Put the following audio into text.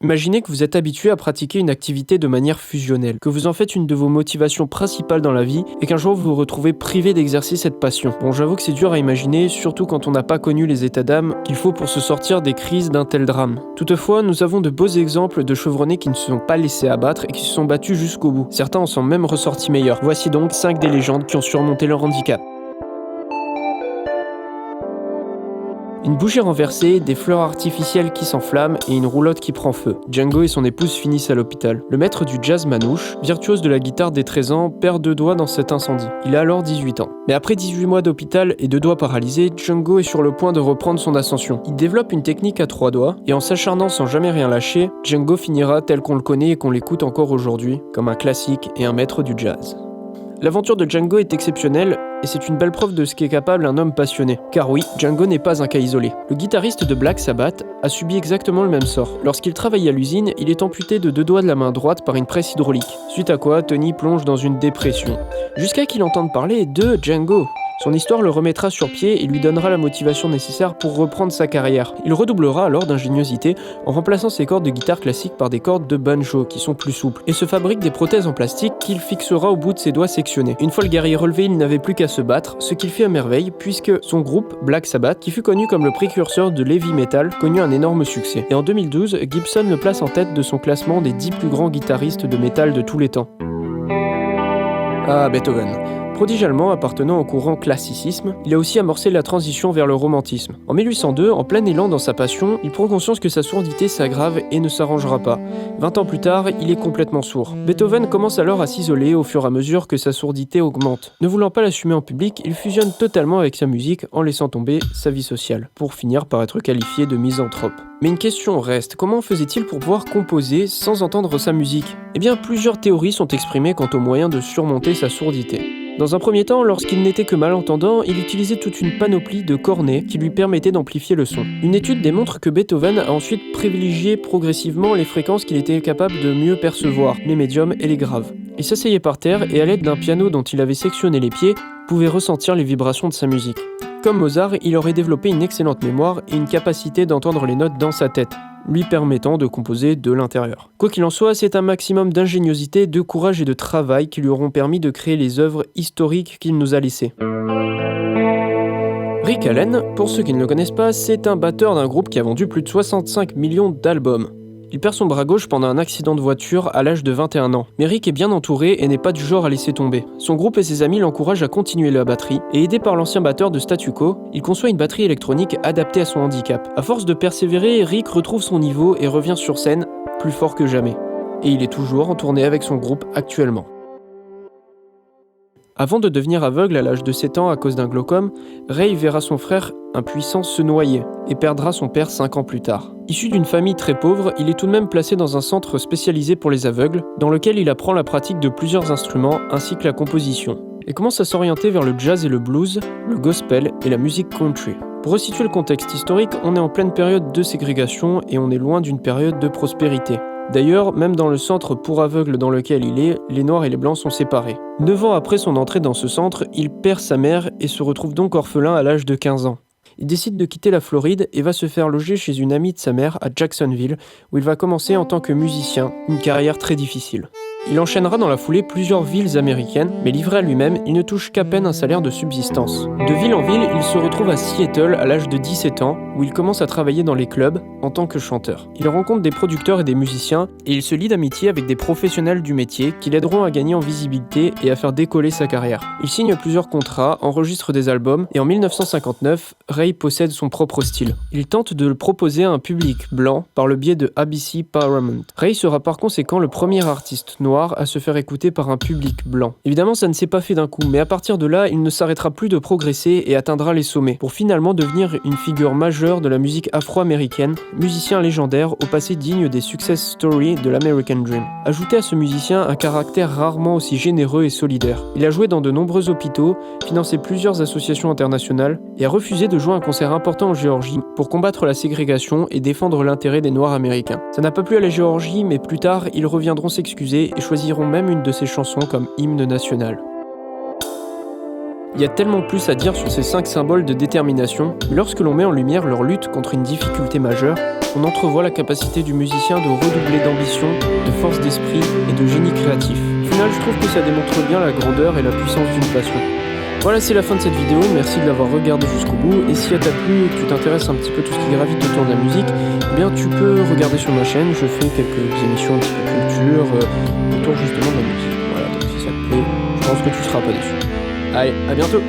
Imaginez que vous êtes habitué à pratiquer une activité de manière fusionnelle, que vous en faites une de vos motivations principales dans la vie et qu'un jour vous vous retrouvez privé d'exercer cette passion. Bon, j'avoue que c'est dur à imaginer, surtout quand on n'a pas connu les états d'âme qu'il faut pour se sortir des crises d'un tel drame. Toutefois, nous avons de beaux exemples de chevronnés qui ne se sont pas laissés abattre et qui se sont battus jusqu'au bout. Certains en sont même ressortis meilleurs. Voici donc 5 des légendes qui ont surmonté leur handicap. Une bougie renversée, des fleurs artificielles qui s'enflamment et une roulotte qui prend feu. Django et son épouse finissent à l'hôpital. Le maître du jazz manouche, virtuose de la guitare des 13 ans, perd 2 doigts dans cet incendie. Il a alors 18 ans. Mais après 18 mois d'hôpital et 2 doigts paralysés, Django est sur le point de reprendre son ascension. Il développe une technique à 3 doigts et en s'acharnant sans jamais rien lâcher, Django finira tel qu'on le connaît et qu'on l'écoute encore aujourd'hui, comme un classique et un maître du jazz. L'aventure de Django est exceptionnelle et c'est une belle preuve de ce qu'est capable un homme passionné. Car oui, Django n'est pas un cas isolé. Le guitariste de Black Sabbath a subi exactement le même sort. Lorsqu'il travaillait à l'usine, il est amputé de 2 doigts de la main droite par une presse hydraulique. Suite à quoi, Tony plonge dans une dépression. Jusqu'à qu'il entende parler de Django. Son histoire le remettra sur pied et lui donnera la motivation nécessaire pour reprendre sa carrière. Il redoublera alors d'ingéniosité en remplaçant ses cordes de guitare classique par des cordes de banjo qui sont plus souples et se fabrique des prothèses en plastique qu'il fixera au bout de ses doigts sectionnés. Une fois le guerrier relevé, il n'avait plus qu'à se battre, ce qu'il fait à merveille puisque son groupe, Black Sabbath, qui fut connu comme le précurseur de l'heavy metal, connut un énorme succès. Et en 2012, Gibson le place en tête de son classement des 10 plus grands guitaristes de métal de tous les temps. Ah, Beethoven. Prodige allemand appartenant au courant classicisme, il a aussi amorcé la transition vers le romantisme. En 1802, en plein élan dans sa passion, il prend conscience que sa sourdité s'aggrave et ne s'arrangera pas. 20 ans plus tard, il est complètement sourd. Beethoven commence alors à s'isoler au fur et à mesure que sa sourdité augmente. Ne voulant pas l'assumer en public, il fusionne totalement avec sa musique en laissant tomber sa vie sociale, pour finir par être qualifié de misanthrope. Mais une question reste, comment faisait-il pour pouvoir composer sans entendre sa musique ? Eh bien, plusieurs théories sont exprimées quant aux moyens de surmonter sa sourdité. Dans un premier temps, lorsqu'il n'était que malentendant, il utilisait toute une panoplie de cornets qui lui permettaient d'amplifier le son. Une étude démontre que Beethoven a ensuite privilégié progressivement les fréquences qu'il était capable de mieux percevoir, les médiums et les graves. Il s'asseyait par terre et à l'aide d'un piano dont il avait sectionné les pieds, pouvait ressentir les vibrations de sa musique. Comme Mozart, il aurait développé une excellente mémoire et une capacité d'entendre les notes dans sa tête, lui permettant de composer de l'intérieur. Quoi qu'il en soit, c'est un maximum d'ingéniosité, de courage et de travail qui lui auront permis de créer les œuvres historiques qu'il nous a laissées. Rick Allen, pour ceux qui ne le connaissent pas, c'est un batteur d'un groupe qui a vendu plus de 65 millions d'albums. Il perd son bras gauche pendant un accident de voiture à l'âge de 21 ans. Mais Rick est bien entouré et n'est pas du genre à laisser tomber. Son groupe et ses amis l'encouragent à continuer la batterie, et aidé par l'ancien batteur de Statu Quo, il conçoit une batterie électronique adaptée à son handicap. À force de persévérer, Rick retrouve son niveau et revient sur scène, plus fort que jamais. Et il est toujours en tournée avec son groupe actuellement. Avant de devenir aveugle à l'âge de 7 ans à cause d'un glaucome, Ray verra son frère impuissant se noyer et perdra son père 5 ans plus tard. Issu d'une famille très pauvre, il est tout de même placé dans un centre spécialisé pour les aveugles, dans lequel il apprend la pratique de plusieurs instruments ainsi que la composition, et commence à s'orienter vers le jazz et le blues, le gospel et la musique country. Pour resituer le contexte historique, on est en pleine période de ségrégation et on est loin d'une période de prospérité. D'ailleurs, même dans le centre pour aveugles dans lequel il est, les noirs et les blancs sont séparés. 9 ans après son entrée dans ce centre, il perd sa mère et se retrouve donc orphelin à l'âge de 15 ans. Il décide de quitter la Floride et va se faire loger chez une amie de sa mère à Jacksonville, où il va commencer en tant que musicien, une carrière très difficile. Il enchaînera dans la foulée plusieurs villes américaines, mais livré à lui-même, il ne touche qu'à peine un salaire de subsistance. De ville en ville, il se retrouve à Seattle à l'âge de 17 ans, où il commence à travailler dans les clubs en tant que chanteur. Il rencontre des producteurs et des musiciens, et il se lie d'amitié avec des professionnels du métier qui l'aideront à gagner en visibilité et à faire décoller sa carrière. Il signe plusieurs contrats, enregistre des albums, et en 1959, Ray possède son propre style. Il tente de le proposer à un public blanc par le biais de ABC Paramount. Ray sera par conséquent le premier artiste noir à se faire écouter par un public blanc. Évidemment, ça ne s'est pas fait d'un coup, mais à partir de là, il ne s'arrêtera plus de progresser et atteindra les sommets, pour finalement devenir une figure majeure de la musique afro-américaine, musicien légendaire au passé digne des success stories de l'American Dream. Ajoutez à ce musicien un caractère rarement aussi généreux et solidaire. Il a joué dans de nombreux hôpitaux, financé plusieurs associations internationales et a refusé de jouer un concert important en Géorgie pour combattre la ségrégation et défendre l'intérêt des Noirs américains. Ça n'a pas plu à la Géorgie, mais plus tard, ils reviendront s'excuser et choisiront même une de ses chansons comme hymne national. Il y a tellement plus à dire sur ces 5 symboles de détermination, mais lorsque l'on met en lumière leur lutte contre une difficulté majeure, on entrevoit la capacité du musicien de redoubler d'ambition, de force d'esprit et de génie créatif. Au final, je trouve que ça démontre bien la grandeur et la puissance d'une passion. Voilà, c'est la fin de cette vidéo, merci de l'avoir regardée jusqu'au bout, et si elle t'a plu et que tu t'intéresses un petit peu tout ce qui gravite autour de la musique, eh bien tu peux regarder sur ma chaîne, je fais quelques émissions un petit peu culture, autour justement de la musique. Voilà, donc si ça te plaît, je pense que tu seras pas déçu. Allez, à bientôt!